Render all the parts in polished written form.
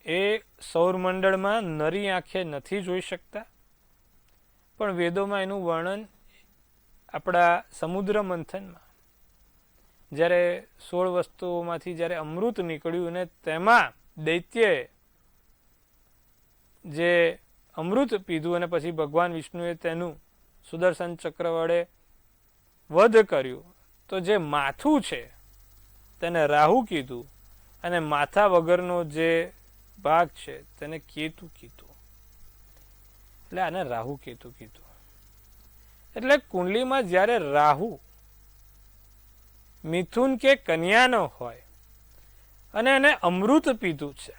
એ સૌરમંડળમાં નરી આંખે નથી જોઈ શકતા, પણ વેદોમાં એનું વર્ણન આપણા સમુદ્ર મંથનમાં જ્યારે 16 વસ્તુઓમાંથી જ્યારે અમૃત નીકળ્યું અને તેમાં દૈત્યએ જે અમૃત પીધું અને પછી ભગવાન વિષ્ણુએ તેનું સુદર્શન ચક્ર વડે વધ કર્યું, તો જે માથું છે તેને રાહુ કીધું અને માથા વગરનો જે ભાગ છે તેને કેતુ કીધું. એટલે આને રાહુ કેતુ કીધું. એટલે કુંડલીમાં જ્યારે રાહુ મિથુન કે કન્યાનો હોય અને એને અમૃત પીધું છે,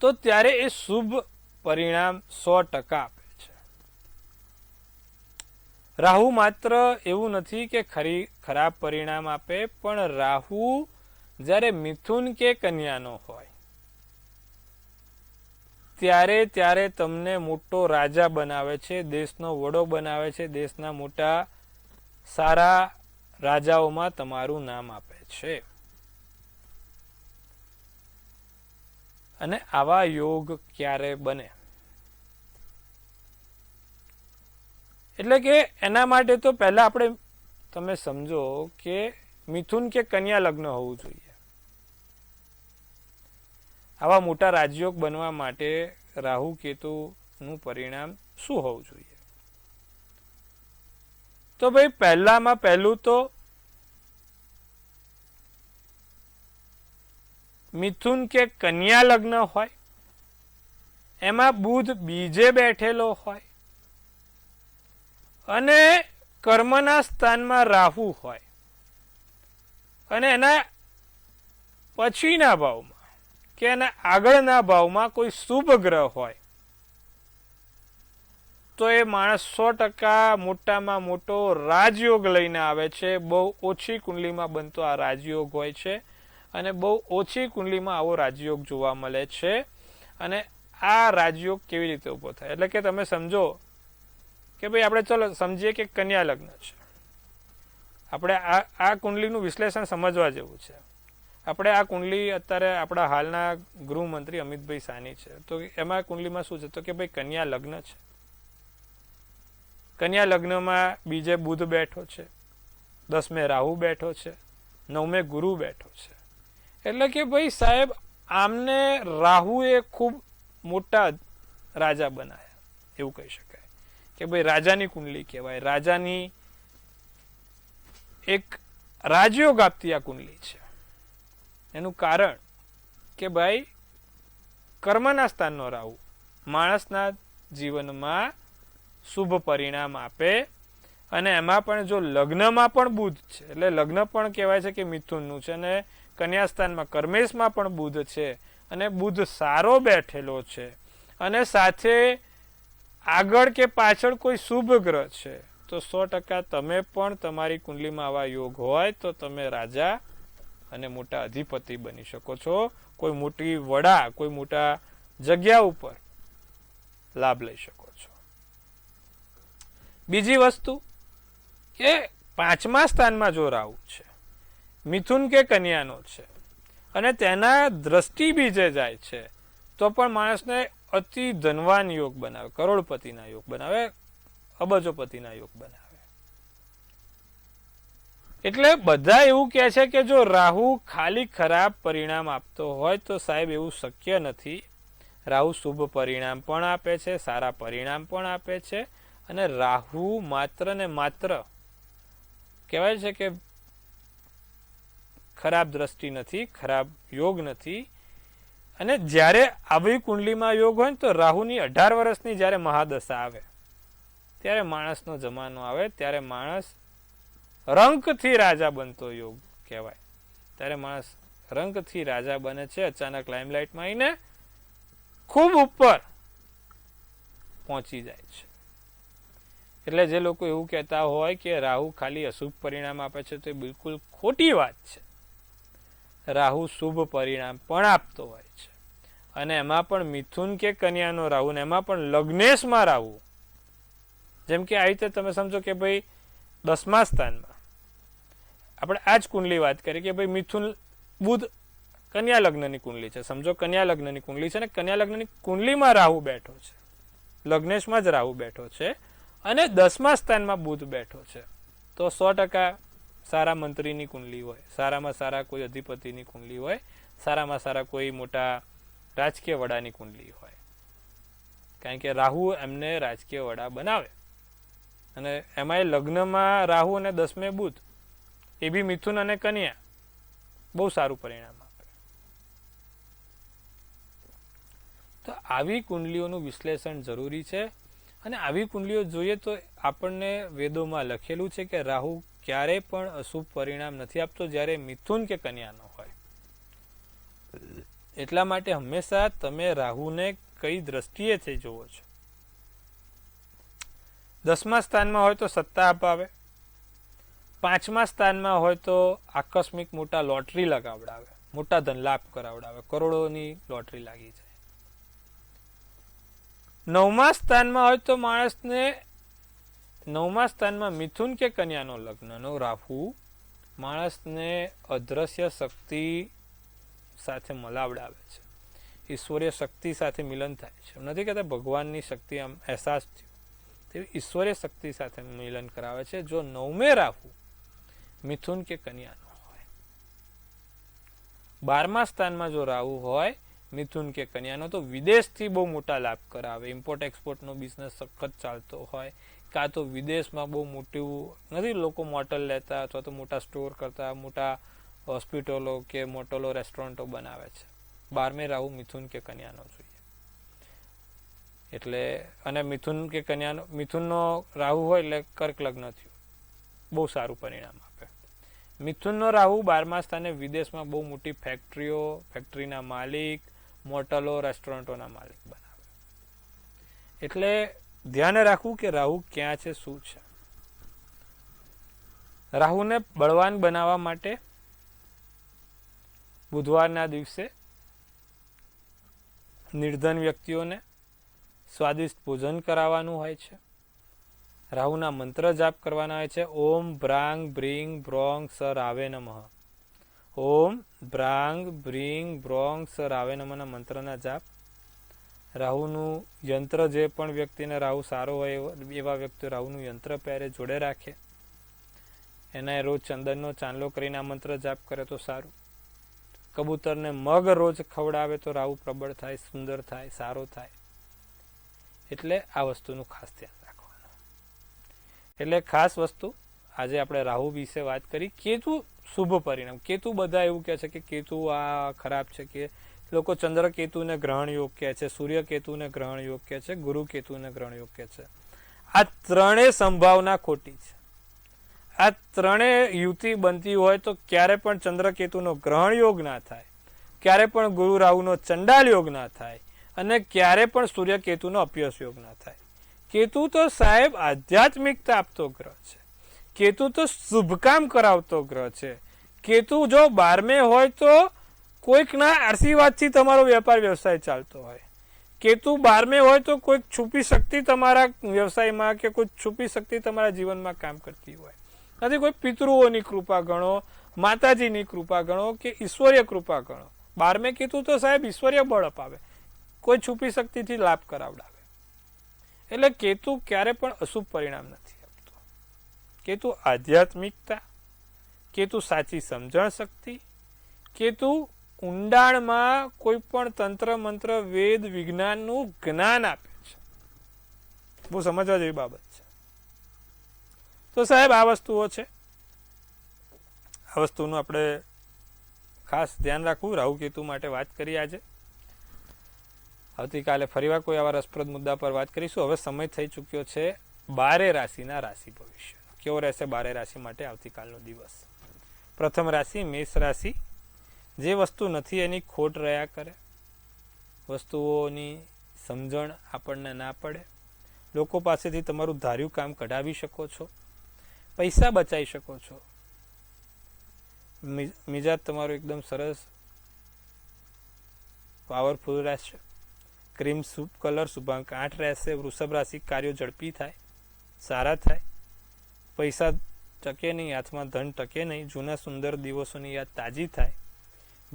તો ત્યારે એ શુભ પરિણામ 100% આપે છે. રાહુ માત્ર એવું નથી કે ખરાબ પરિણામ આપે, પણ રાહુ જ્યારે મિથુન કે કન્યાનો હોય ત્યારે તમને મોટો રાજા બનાવે છે, દેશનો વડો બનાવે છે, દેશના મોટા સારા રાજાઓમાં તમારું નામ આપે છે. અને આવા યોગ ક્યારે બને? એટલે કે એના માટે તો પહેલા આપણે તમે સમજો કે મિથુન કે કન્યા લગ્ન હોવું જોઈએ. આવા મોટા રાજયોગ બનવા માટે રાહુ કેતુનું પરિણામ શું હોવું જોઈએ? તો ભાઈ પહેલામાં પહેલું તો મિથુન કે કન્યા લગ્ન હોય, એમાં બુધ બીજે બેઠેલો હોય અને કર્મના સ્થાનમાં રાહુ હોય અને એના પછીના ભાવમાં કે એના આગળના ભાવમાં કોઈ શુભ ગ્રહ હોય, તો એ માણસ 100% મોટામાં મોટો રાજયોગ લઈને આવે છે. બહુ ઓછી કુંડલીમાં બનતો આ રાજયોગ હોય છે અને બહુ ઓછી કુંડલીમાં આવો રાજયોગ જોવા મળે છે. અને આ રાજયોગ કેવી રીતે ઊભો થાય? એટલે કે તમે સમજો કે ભાઈ આપણે ચલો સમજીએ કે કન્યા લગ્ન છે. આપણે આ કુંડલીનું વિશ્લેષણ સમજવા જેવું છે. આપણે આ કુંડલી અત્યારે આપણા હાલના ગૃહમંત્રી અમિતભાઈ સાની છે, તો એમાં કુંડલીમાં શું છે? તો કે ભાઈ કન્યા લગ્ન છે. કન્યા લગ્નમાં બીજે બુધ બેઠો છે, 10મે રાહુ બેઠો છે, 9મે ગુરુ બેઠો છે. એટલે કે ભાઈ સાહેબ, આમને રાહુએ ખૂબ મોટા રાજા બનાવ્યા એવું કહી શકાય કે ભાઈ રાજાની કુંડલી કહેવાય. રાજાની એક રાજયોગ આપતી આ કુંડલી છે. એનું કારણ કે ભાઈ કર્મના સ્થાનનો રાહુ માણસના જીવનમાં શુભ પરિણામ આપે. અને એમાં પણ જો લગ્નમાં પણ બુધ છે, એટલે લગ્ન પણ કહેવાય છે કે મિથુનનું છે, અને કન્યા સ્થાનમાં કર્મેશમાં પણ બુધ છે અને બુધ સારો બેઠેલો છે અને સાથે આગળ કે પાછળ કોઈ શુભ ગ્રહ છે, તો 100% તમે પણ તમારી કુંડલીમાં આવા યોગ હોય તો તમે રાજા અને મોટા અધિપતિ બની શકો છો. કોઈ મોટી વડા, કોઈ મોટા જગ્યા ઉપર લાભ લઈ શકો છો. બીજી વસ્તુ કે 5મા સ્થાનમાં જો રાહુ છે, મિથુન કે કન્યાનો છે અને તેના દ્રષ્ટિ બીજે જાય છે, તો પણ માણસને અતિ ધનવાન યોગ બનાવે, કરોડપતિના યોગ બનાવે, અબજોપતિના યોગ બનાવે. એટલે બધા એવું કહે છે કે જો રાહુ ખાલી ખરાબ પરિણામ આપતો હોય તો સાહેબ એવું શક્ય નથી. રાહુ શુભ પરિણામ પણ આપે છે, સારા પરિણામ પણ આપે છે. અને રાહુ માત્ર ને માત્ર કહેવાય છે કે ખરાબ દ્રષ્ટિ નથી, ખરાબ યોગ નથી. અને જ્યારે આવી કુંડલીમાં યોગ હોય ને તો રાહુની 18 વર્ષની જ્યારે મહાદશા આવે ત્યારે માણસનો જમાનો આવે, ત્યારે માણસ રંકથી રાજા બનતો યોગ કહેવાય. ત્યારે માણસ રંકથી રાજા બને છે, અચાનક લાઇમલાઇટમાં આવીને ખૂબ ઉપર પહોંચી જાય છે. એટલે જે લોકો એવું કહેતા હોય કે રાહુ ખાલી અશુભ પરિણામ આપે છે, તો એ બિલકુલ ખોટી વાત છે. રાહુ શુભ પરિણામ પણ આપતો હોય છે. અને એમાં પણ મિથુન કે કન્યાનો રાહુ, ને એમાં પણ લગ્નેશમાં રાહુ. જેમ કે આ રીતે તમે સમજો કે ભાઈ 10મા સ્થાનમાં આપણે આ જ કુંડલી વાત કરીએ કે ભાઈ મિથુન બુધ કન્યા લગ્નની કુંડલી છે, સમજો કન્યા લગ્નની કુંડલી છે, અને કન્યા લગ્નની કુંડલીમાં રાહુ બેઠો છે, લગ્નેશમાં જ રાહુ બેઠો છે અને 10મા સ્થાનમાં બુધ બેઠો છે, તો 100% સારા મંત્રીની કુંડલી હોય, સારામાં સારા કોઈ અધિપતિની કુંડલી હોય, સારામાં સારા કોઈ મોટા રાજકીય વડાની કુંડલી હોય, કારણ કે રાહુ એમને રાજકીય વડા બનાવે. અને એમાંય લગ્નમાં રાહુ અને 10મે બુધ, એ બી મિથુન અને કન્યા, બહુ સારું પરિણામ આપે. તો આવી કુંડલીઓનું વિશ્લેષણ જરૂરી છે. અને આવી કુંડલીઓ જોઈએ તો આપણને વેદોમાં લખેલું છે કે રાહુ ક્યારેય પણ અશુભ પરિણામ નથી આપતો જ્યારે મિથુન કે કન્યાનો હોય. એટલા માટે હંમેશા તમે રાહુને કઈ દ્રષ્ટિએથી જોવો છો. 10મા સ્થાનમાં હોય તો સત્તા અપાવે, 5મા સ્થાનમાં હોય તો આકસ્મિક મોટા લોટરી લગાવડાવે, મોટા ધનલાભ કરાવડાવે, કરોડોની લોટરી લાગી જાય. 9મા સ્થાનમાં હોય તો માણસને 9મા સ્થાનમાં મિથુન કે કન્યાનો લગ્નનો રાહુ માણસને અદ્રશ્ય શક્તિ સાથે મલાવડાવે છે, ઈશ્વરીય શક્તિ સાથે મિલન થાય છે. નથી કહેતા ભગવાનની શક્તિ આમ અહેસાસ થયો, તેવી ઈશ્વરીય શક્તિ સાથે મિલન કરાવે છે જો 9મે રાહુ મિથુન કે કન્યાનો હોય. 12મા સ્થાનમાં જો રાહુ હોય મિથુન કે કન્યાનો તો વિદેશથી બહુ મોટા લાભ કરાવે, ઇમ્પોર્ટ એક્સપોર્ટનો બિઝનેસ સખત ચાલતો હોય, કાં તો વિદેશમાં બહુ મોટું નથી લોકો મોટલ લેતા અથવા તો મોટા સ્ટોર કરતા, મોટા હોસ્પિટલો કે મોટલો રેસ્ટોરન્ટો બનાવે છે. 12મે રાહુ મિથુન કે કન્યાનો જોઈએ. એટલે અને મિથુન કે કન્યાનો, મિથુનનો રાહુ હોય એટલે કર્ક લગ્ન થયું, બહુ સારું પરિણામ આપે. મિથુનનો રાહુ 12મા સ્થાને વિદેશમાં બહુ મોટી ફેક્ટરીઓ, ફેક્ટરીના માલિક, મોટલો, રેસ્ટોરન્ટોના માલિક બનાવે. એટલે ધ્યાન રાખવું કે રાહુ ક્યાં છે, શું છે. રાહુને બળવાન બનાવવા માટે બુધવારના દિવસે નિર્ધન વ્યક્તિઓને સ્વાદિષ્ટ ભોજન કરાવવાનું હોય છે. રાહુના મંત્ર જાપ કરવાના હોય છે. ઓમ ભ્રાંગ બ્રીંગ બ્રોંગ સ રાવે નમઃ. ઓમ ભ્રાંગ બ્રીંગ બ્રોંગ સ રાવે નમઃના મંત્રના જાપ. રાહુનું યંત્ર, જે પણ વ્યક્તિને રાહુ સારો હોય એવા વ્યક્તિ રાહુનું યંત્ર પહેરે, જોડે રાખે, એને રોજ ચંદનનો ચાંદલો કરીને આ મંત્ર જાપ કરે તો સારું. કબૂતરને મગ રોજ ખવડાવે તો રાહુ પ્રબળ થાય, સુંદર થાય, સારો થાય. એટલે આ વસ્તુનું ખાસ ધ્યાન રાખવાનું. એટલે ખાસ વસ્તુ આજે આપણે રાહુ વિશે વાત કરી. કેતુ શુભ પરિણામ. કેતુ બધા એવું કહે છે કે કેતુ આ ખરાબ છે, કે લોકો ચંદ્ર કેતુને ગ્રહણ યોગ કહે છે, સૂર્ય કેતુને ગ્રહણ યોગ કહે છે, ગુરુ કેતુને ગ્રહણ યોગ કહે છે. આ ત્રણેય સંભાવના ખોટી છે. આ ત્રણેય યુતિ બનતી હોય તો ક્યારે પણ ચંદ્ર કેતુનો ગ્રહણ યોગ ના થાય, ક્યારે પણ ગુરુ રાહુનો ચંડાલ યોગ ના થાય, અને ક્યારે પણ સૂર્ય કેતુનો અપયશ યોગ ના થાય. કેતુ તો સાહેબ આધ્યાત્મિકતા આપતો ગ્રહ છે. કેતુ તો શુભકામ કરાવતો ગ્રહ છે. કેતુ જો 12મે હોય તો કોઈકના આશીર્વાદથી તમારો વેપાર વ્યવસાય ચાલતો હોય. કેતુ 12મે હોય તો કોઈક છુપી શક્તિ તમારા વ્યવસાયમાં કે કોઈ છુપી શક્તિ તમારા જીવનમાં કામ કરતી હોય. નથી કોઈ પિતૃઓની કૃપા ગણો, માતાજીની કૃપા ગણો કે ઈશ્વરીય કૃપા ગણો. 12મે કેતુ તો સાહેબ ઈશ્વરીય બળ અપાવે, કોઈ છુપી શક્તિથી લાભ કરાવડાવે. એટલે કેતુ ક્યારે પણ અશુભ પરિણામ નથી આપતો. કેતુ આધ્યાત્મિકતા, કેતુ સાચી સમજણ શક્તિ, કેતુ ઊંડાણમાં કોઈ પણ તંત્ર મંત્ર વેદ વિજ્ઞાનનું જ્ઞાન આપે છે. બહુ સમજવા જેવી બાબત છે. તો સાહેબ આ વસ્તુઓ છે, આ વસ્તુનું આપણે ખાસ ધ્યાન રાખવું. રાહુ કેતુ માટે વાત કરી આજે. આવતીકાલે ફરીવાર કોઈ આવા રસપ્રદ મુદ્દા પર વાત કરીશું. હવે સમય થઈ ચૂક્યો છે 12 રાશિના રાશિ ભવિષ્ય. કેવો રહેશે 12 રાશિ માટે આવતીકાલનો દિવસ? પ્રથમ રાશિ મેષ રાશિ. જે વસ્તુ નથી એની ખોટ રહ્યા કરે, વસ્તુઓની સમજણ આપણને ના પડે, લોકો પાસેથી તમારું ધાર્યું કામ કઢાવી શકો છો, પૈસા બચાવી શકો છો. મિજાજ તમારો એકદમ સરસ પાવરફુલ રહેશે. ક્રીમ શુભ કલર શુભાંક 8 રહેશે. વૃષભ રાશિ. કાર્યો ઝડપી થાય, સારા થાય, પૈસા ટકે નહીં, હાથમાં ધન ટકે નહીં, જૂના સુંદર દિવસોની યાદ તાજી થાય.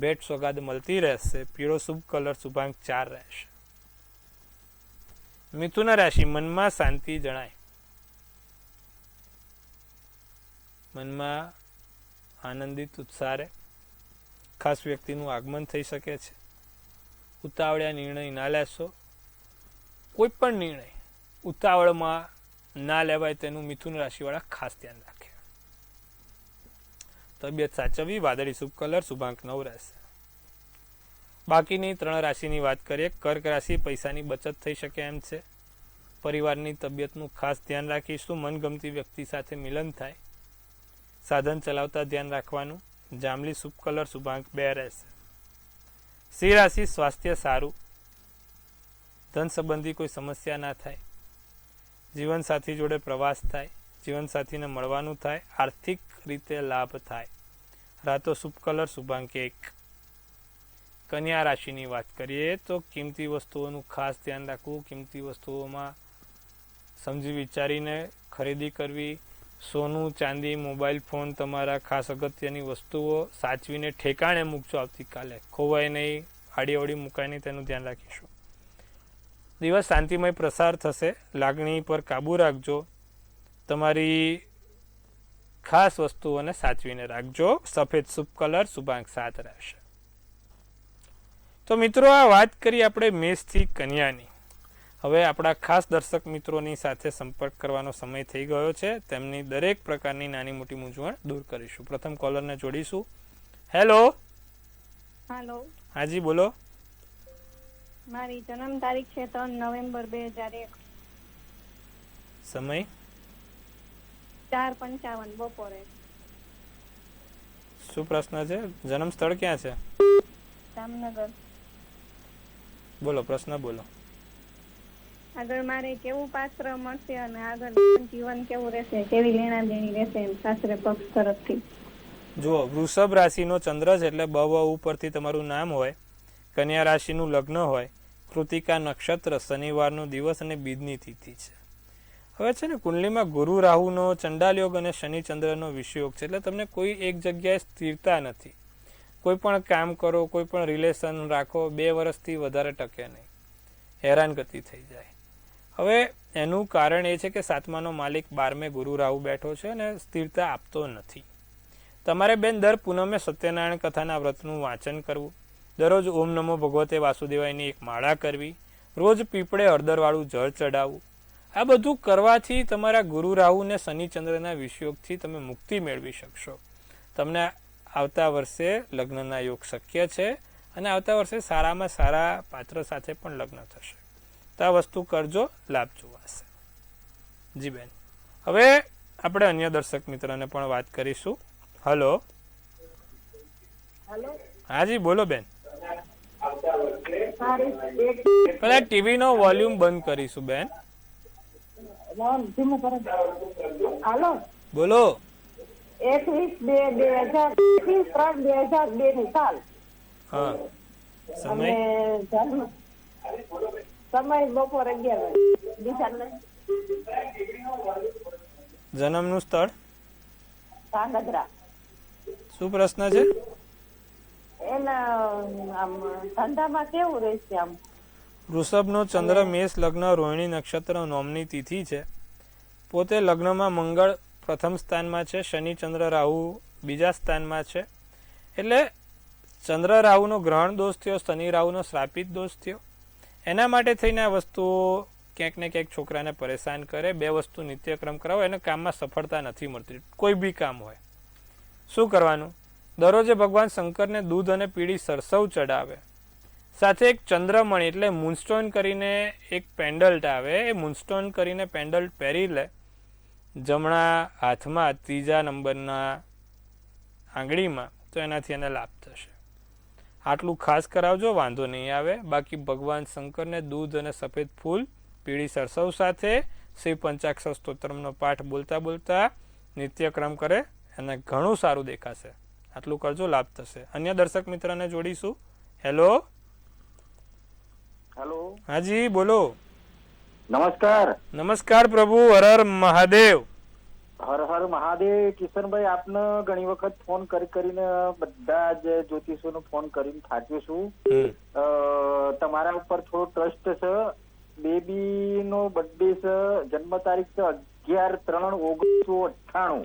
ભેટ સોગાદ મળતી રહેશે. પીળો શુભ કલર શુભાંક 4 રહેશે. મિથુન રાશિ, મનમાં શાંતિ જણાય. મનમાં આનંદિત ઉત્સાહ રહે. ખાસ વ્યક્તિનું આગમન થઈ શકે છે. ઉતાવળિયા નિર્ણય ના લેશો. કોઈ પણ નિર્ણય ઉતાવળમાં ના લેવાય તેનું મિથુન રાશિવાળા ખાસ ધ્યાન રાખે. તબિયત સાચવવી. વાદળી શુભ કલર શુભાંક 9 રહેશે. બાકીની 3 રાશિની વાત કરીએ. કર્ક રાશિ, પૈસાની બચત થઈ શકે એમ છે. પરિવારની તબિયતનું ખાસ ધ્યાન રાખીશું. મનગમતી વ્યક્તિ સાથે મિલન થાય. સાધન ચલાવતા ધ્યાન રાખવાનું. જાંબલી શુભ કલર શુભાંક 2 રહેશે. સિંહ રાશિ, સ્વાસ્થ્ય સારું. ધન સંબંધી કોઈ સમસ્યા ના થાય. જીવનસાથી જોડે પ્રવાસ થાય. જીવનસાથીને મળવાનું થાય. આર્થિક રીતે લાભ થાય. રાતો શુભ કલર શુભાંક 1. કન્યા રાશિની વાત કરીએ તો કિંમતી વસ્તુઓનું ખાસ ધ્યાન રાખવું. કિંમતી વસ્તુઓમાં સમજી વિચારીને ખરીદી કરવી. સોનું, ચાંદી, મોબાઈલ ફોન, તમારા ખાસ અગત્યની વસ્તુઓ સાચવીને ઠેકાણે મૂકજો. આવતીકાલે ખોવાય નહીં, આડીઅવળી મુકાય નહીં, તેનું ધ્યાન રાખીશું. દિવસ શાંતિમય પ્રસાર થશે. લાગણી પર કાબૂ રાખજો. તમારી ખાસ વસ્તુઓને સાચવીને રાખજો. સફેદ શુભ કલર શુભાંક 7 રહેશે. તો મિત્રો, આ વાત કરી આપણે મેષથી કન્યાની. હવે આપણા ખાસ દર્શક મિત્રોની સાથે સંપર્ક કરવાનો સમય થઈ ગયો છે. તેમની દરેક પ્રકારની નાની મોટી મૂંઝવણ દૂર કરીશું. પ્રથમ કોલરને જોડીશું. હેલો. હેલો. હાજી બોલો. મારી જન્મ તારીખ છે 3 નવેમ્બર 2001. સમય 4:55 બપોરે. શું પ્રશ્ન છે? જન્મ સ્થળ ક્યાં છે? જામનગર. બોલો, પ્રશ્ન બોલો. આગળ મારે કેવું પાત્ર મળશે અને આગળ જીવન કેવું રહેશે, કેવી લેણા દેણી રહેશે સાસરે પક્ષ તરફથી. જુઓ, વૃષભ રાશિનો ચંદ્ર છે એટલે બ ઉપરથી તમારું નામ હોય. કન્યા રાશિનું લગ્ન હોય. કૃતિકા નક્ષત્ર, શનિવારનો દિવસ અને બીજની તિથિ છે. હવે છે ને, કુંડલીમાં ગુરુ રાહુનો ચંડાલ યોગ અને શનિ ચંદ્રનો વિષયોગ છે. એટલે તમને કોઈ એક જગ્યાએ સ્થિરતા નથી. કોઈ પણ કામ કરો, કોઈ પણ રિલેશન રાખો, 2 વર્ષથી વધારે ટકે નહીં. હેરાનગતિ થઈ જાય. હવે એનું કારણ એ છે કે 7માનો માલિક 12મે ગુરુ રાહુ બેઠો છે અને સ્થિરતા આપતો નથી. તમારે બેન દર પૂનમે સત્યનારાયણ કથાના વ્રતનું વાંચન કરવું. દરરોજ ઓમ નમો ભગવતે વાસુદેવાયની એક માળા કરવી. રોજ પીપળે હળદરવાળું જળ ચડાવવું. આ બધું કરવાથી તમારા ગુરુ રાહુ ને શનિચંદ્રના વિષયોગથી તમે મુક્તિ મેળવી શકશો. તમને આવતા વર્ષે લગ્નના યોગ શક્ય છે અને આવતા વર્ષે સારામાં સારા પાત્ર સાથે પણ લગ્ન થશે. તો આ વસ્તુ કરજો, લાભ જોવાશે. જી બેન, હવે આપણે અન્ય દર્શક મિત્રને પણ વાત કરીશું. હલો. હાજી બોલો બેન. પેલા ટીવી નો વોલ્યુમ બંધ કરીશું બેન. બોલો. 21/2/2003/2002 ની સાલ. હા. સમય બપોરે 11. જન્મનું સ્થળ ધાંગધ્રા. શું પ્રશ્ન છે? એના આમ ધંધામાં કેવું રહેશે? આમ વૃષભનો ચંદ્ર મેષ લગ્ન રોહિણી નક્ષત્ર નોમની તિથિ છે. પોતે લગ્નમાં મંગળ પ્રથમ સ્થાનમાં છે. શનિ ચંદ્ર રાહુ બીજા સ્થાનમાં છે. એટલે ચંદ્ર રાહુનો ગ્રહણ દોષ થયો, શનિ રાહુનો શ્રાપિત દોષ થયો. એના માટે થઈને આ વસ્તુઓ ક્યાંક ને ક્યાંક છોકરાને પરેશાન કરે. 2 વસ્તુ નિત્યક્રમ કરાવો, એને કામમાં સફળતા નથી મળતી. કોઈ બી કામ હોય. શું કરવાનું? દરરોજે ભગવાન શંકરને દૂધ અને પીળી સરસવ ચડાવે. સાથે એક ચંદ્રમણી એટલે મૂનસ્ટોન કરીને એક પેન્ડલ્ટ આવે. એ મૂનસ્ટોન કરીને પેન્ડલ્ટ પહેરી લે. જમણા હાથમાં 3જા નંબરના આંગળીમાં, તો એનાથી એને લાભ થશે. આટલું ખાસ કરાવજો, વાંધો નહીં આવે. બાકી ભગવાન શંકરને દૂધ અને સફેદ ફૂલ, પીળી સરસવ સાથે શિવ પંચાક્ષર સ્તોત્રનો પાઠ બોલતા બોલતા નિત્યક્રમ કરે અને ઘણું સારું દેખાશે. આટલું કરજો, લાભ થશે. અન્ય દર્શક મિત્રને જોડીશું. હેલો. હેલો. હાજી, બોલો. નમસ્કાર. નમસ્કાર પ્રભુ. હર હર મહાદેવ. હર હર મહાદેવ. કિશનભાઈ, આપને ઘણી વખત ફોન કરીને બધા જ જ્યોતિષોનો ફોન કરીને થાક્યો છું. તમારા ઉપર થોડો ટ્રસ્ટ છે. બેબી નો બર્થડે છે, જન્મ તારીખ છે 11/3/1998.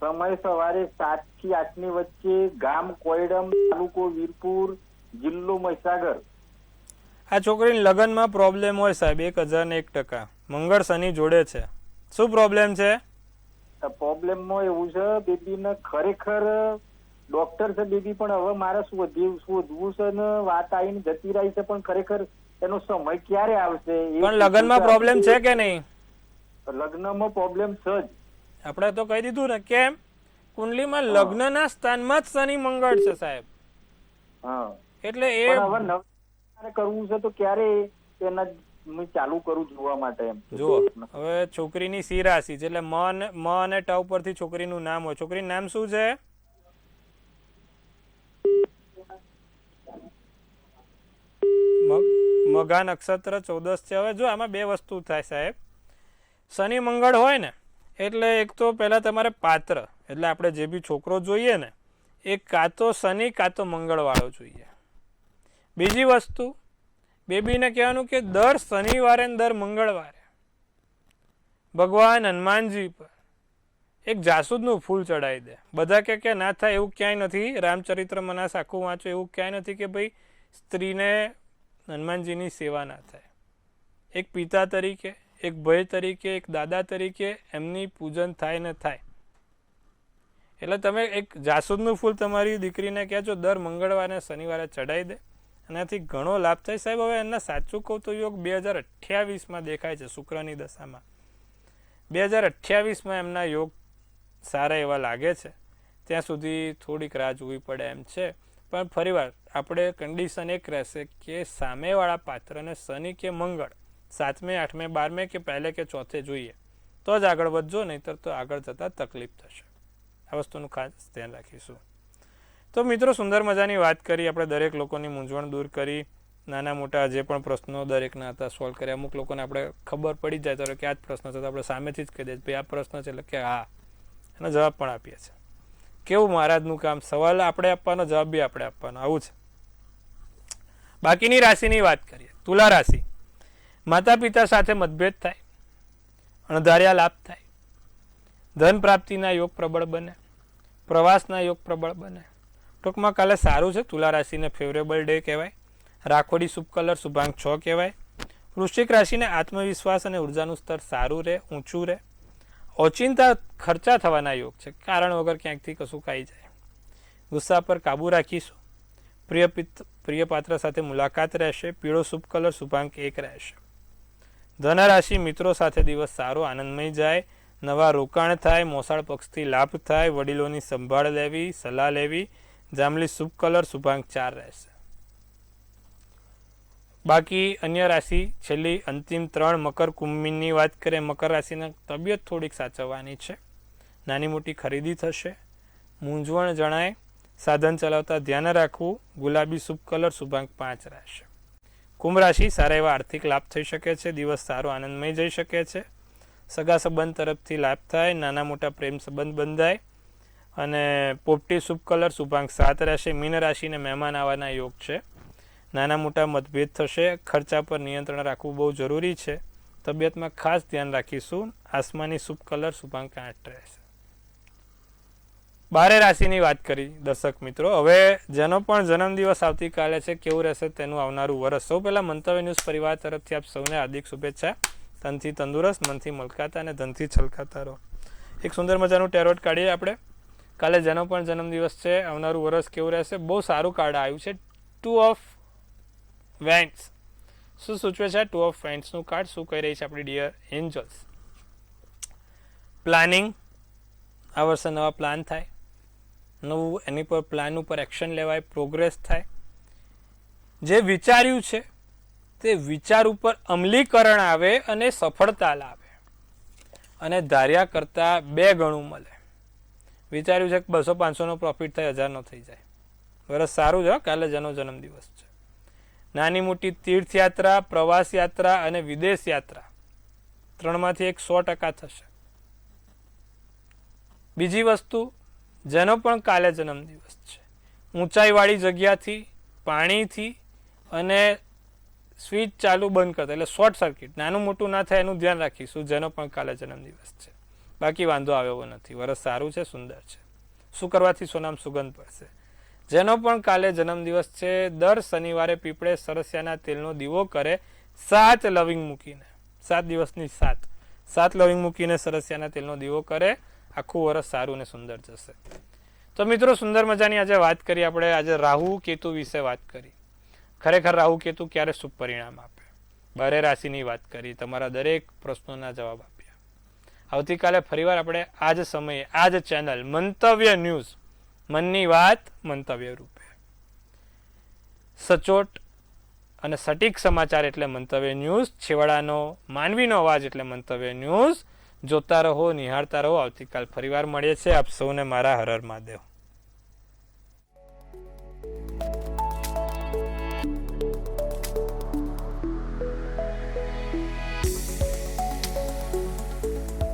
સમય સવારે 7 થી 8 ની વચ્ચે, ગામ કોયડમ, તાલુકો વીરપુર, જિલ્લો મહીસાગર. આ છોકરીને લગ્નમાં પ્રોબ્લેમ હોય સાહેબ 1001%. મંગળ શનિ જોડે છે. શું પ્રોબ્લેમ છે? પ્રોબ્લેમમાં એવું છે, બેબીને ખરેખર ડોક્ટર છે બેબી, પણ હવે મારે શોધવું છે ને વાત આવીને જતી રહી છે, પણ ખરેખર એનો સમય ક્યારે આવશે? પણ લગ્નમાં પ્રોબ્લેમ છે કે નહીં? લગ્નમાં પ્રોબ્લેમ છે જ. આપણે તો કહી દીધું ને. કેમ? કુંડલીમાં લગ્નના સ્થાનમાં જ શનિ મંગળ છે સાહેબ. હા, એટલે એ હવે નવું કરવું છે તો ક્યારે એના ચાલુ કરું જોવા માટે એમ. જુઓ, હવે છોકરીની સી રાશિ છે એટલે મ અને ટ ઉપરથી છોકરીનું નામ હોય. છોકરીનું નામ શું છે? મઘા નક્ષત્ર 14 છે. હવે જો આમાં બે વસ્તુ થાય સાહેબ. શનિ મંગળ હોય ને એટલે એક તો પહેલા તમારે પાત્ર, એટલે આપણે જે બી છોકરો જોઈએ ને એ કાં તો શનિ કાં તો મંગળ વાળો જોઈએ. બીજી વસ્તુ, બેબીને કહેવાનું કે દર શનિવારે ને દર મંગળવારે ભગવાન હનુમાનજી પર એક જાસૂદનું ફૂલ ચડાવી દે. બધા કે ના થાય એવું ક્યાંય નથી. રામચરિત્ર માનસ આખું વાંચો, એવું ક્યાંય નથી કે ભાઈ સ્ત્રીને હનુમાનજીની સેવા ના થાય. એક પિતા તરીકે, એક ભાઈ તરીકે, એક દાદા તરીકે એમની પૂજન થાય ને થાય. એટલે તમે એક જાસૂદનું ફૂલ તમારી દીકરીને કહેજો દર મંગળવારે શનિવારે ચડાવી દે. એનાથી ઘણો લાભ થાય સાહેબ. હવે એના સાચું કહું તો યોગ 2028માં દેખાય છે શુક્રની દશામાં. 2028માં એમના યોગ સારા એવા લાગે છે. ત્યાં સુધી થોડીક રાહ જોવી પડે એમ છે. પણ ફરીવાર આપણે કન્ડિશન એક રહેશે કે સામેવાળા પાત્રને શનિ કે મંગળ 7મે 8મે 12મે કે પહેલે કે ચોથે જોઈએ તો જ આગળ વધજો, નહીંતર તો આગળ જતાં તકલીફ થશે. આ વસ્તુનું ખાસ ધ્યાન રાખીશું. તો મિત્રો, સુંદર મજાની વાત કરી આપણે. દરેક લોકોની મૂંઝવણ દૂર કરી. નાના મોટા જે પણ પ્રશ્નો દરેકના હતા સોલ્વ કર્યા. અમુક લોકોને આપણે ખબર પડી જાય તો કે આ જ પ્રશ્ન છે તો આપણે સામેથી જ કહી દઈએ ભાઈ આ પ્રશ્ન છે, એટલે કે હા, એનો જવાબ પણ આપીએ છીએ. કેવું મહારાજનું કામ, સવાલ આપણે આપવાનો, જવાબ બી આપણે આપવાનો, આવું છે. બાકીની રાશિની વાત કરીએ. તુલા રાશિ. માતા પિતા સાથે મતભેદ થાય, અણધાર્યા લાભ થાય, ધન પ્રાપ્તિના યોગ પ્રબળ બને, પ્રવાસના યોગ પ્રબળ બને. ટૂંકમાં કાલે સારું છે. તુલા રાશિને ફેવરેબલ ડે કહેવાય. રાખોડી શુભ કલર શુભાંક 6 કહેવાય. વૃશ્ચિક રાશિને આત્મવિશ્વાસ અને ઉર્જાનું સ્તર સારું રહે, ઊંચું રહે. ઓચિંતા ખર્ચા થવાના યોગ છે, કારણ વગર ક્યાંકથી કશું ખાઈ જાય. ગુસ્સા પર કાબુ રાખીશું. પ્રિય પાત્ર સાથે મુલાકાત રહેશે. પીળો શુભ કલર શુભાંક 1 રહેશે. ધનરાશિ મિત્રો સાથે દિવસ સારો આનંદમય જાય. નવા રોકાણ થાય, મોસાળ પક્ષથી લાભ થાય, વડીલોની સંભાળ લેવી, સલાહ લેવી. જાંબલી શુભ કલર શુભાંક 4 રહેશે. બાકી અન્ય રાશિ છેલ્લી અંતિમ 3 મકર કુંભની વાત કરીએ. મકર રાશિના તબિયત થોડીક સાચવવાની છે. નાની મોટી ખરીદી થશે. મૂંઝવણ જણાય. સાધન ચલાવતા ધ્યાન રાખવું. ગુલાબી શુભ કલર શુભાંક 5 રહેશે. કુંભ રાશિ સારા એવા આર્થિક લાભ થઈ શકે છે. દિવસ સારો આનંદમય જઈ શકે છે. સગા સંબંધ તરફથી લાભ થાય. નાના મોટા પ્રેમ સંબંધ બંધાય. અને પોપટી શુભ કલર શુભાંક 7 રહેશે. મીન રાશિને મહેમાન આવવાના યોગ છે. નાના મોટા મતભેદ થશે. ખર્ચા પર નિયંત્રણ રાખવું બહુ જરૂરી છે. તબિયતમાં ખાસ ધ્યાન રાખીશું. આસમાની શુભ કલર શુભાંક 8 રહેશે. 12 રાશિની વાત કરી દર્શક મિત્રો. હવે જેનો પણ જન્મદિવસ આવતીકાલે છે, કેવું રહેશે તેનું આવનારું વર્ષ. સૌ પહેલાં મંતવ્ય ન્યૂઝ પરિવાર તરફથી આપ સૌને હાર્દિક શુભેચ્છા. તનથી તંદુરસ્ત, મનથી મલકાતા અને ધનથી છલકાતા રહો. એક સુંદર મજાનું ટેરોટ કાઢીએ આપણે. કાલે જેનો પણ જન્મદિવસ છે, આવનારું વર્ષ કેવું રહેશે. બહુ સારું કાર્ડ આવ્યું છે, 2 ઓફ વેન્ડ્સ. શું સૂચવે છે 2 ઓફ વેન્ડ્સનું કાર્ડ? શું કહી રહી છે આપણી ડિયર એન્જલ્સ? પ્લાનિંગ. આ વર્ષે નવા પ્લાન થાય, નવું એની પર પ્લાન ઉપર એક્શન લેવાય, પ્રોગ્રેસ થાય. જે વિચાર્યું છે તે વિચાર ઉપર અમલીકરણ આવે અને સફળતા લાવે, અને ધાર્યા કરતાં 2 ગણું મળે. વિચાર્યું છે કે 200-500નો પ્રોફિટ થાય, 1000નો થઈ જાય. વર્ષ સારું છે. કાલે જેનો જન્મદિવસ છે. નાની મોટી તીર્થયાત્રા, પ્રવાસ યાત્રા અને વિદેશ યાત્રા 3માંથી 1 100% થશે. બીજી વસ્તુ, જેનો પણ કાલે જન્મદિવસ છે, ઊંચાઈવાળી જગ્યાથી, પાણીથી અને સ્વિચ ચાલુ બંધ કરતા, એટલે શોર્ટ સર્કિટ, નાનું મોટું ના થાય એનું ધ્યાન રાખીશું જેનો પણ કાલે જન્મદિવસ છે. બાકી વાંધો આવ્યો નથી, વરસ સારું છે, સુંદર છે. શું કરવાથી સોનામાં સુગંધ પડશે? જેનો પણ કાલે જન્મદિવસ છે, દર શનિવારે પીપળે સરસિયાના તેલનો દીવો કરે, 7 લવિંગ મૂકીને, 7 દિવસની 7 લવિંગ મૂકીને સરસિયાના તેલનો દીવો કરે, આખું વરસ સારું અને સુંદર જશે. તો મિત્રો, સુંદર મજાની આજે વાત કરી આપણે. આજે રાહુ કેતુ વિશે વાત કરી. ખરેખર રાહુ કેતુ ક્યારે શુભ પરિણામ આપે, 12 રાશિની વાત કરી, તમારા દરેક પ્રશ્નોના જવાબ આપ્યા. આવતીકાલે ફરીવાર આપણે આ જ સમયે આ જ ચેનલ મંતવ્ય ન્યૂઝ, મનની વાત મંતવ્ય રૂપે, સચોટ અને સટીક સમાચાર એટલે મંતવ્ય ન્યૂઝ, છેવાડાનો માનવીનો અવાજ એટલે મંતવ્ય ન્યૂઝ. જોતા રહો, નિહાળતા રહો. આવતીકાલ ફરીવાર મળીએ છીએ. આપ સૌને મારા હર હર મહાદેવ.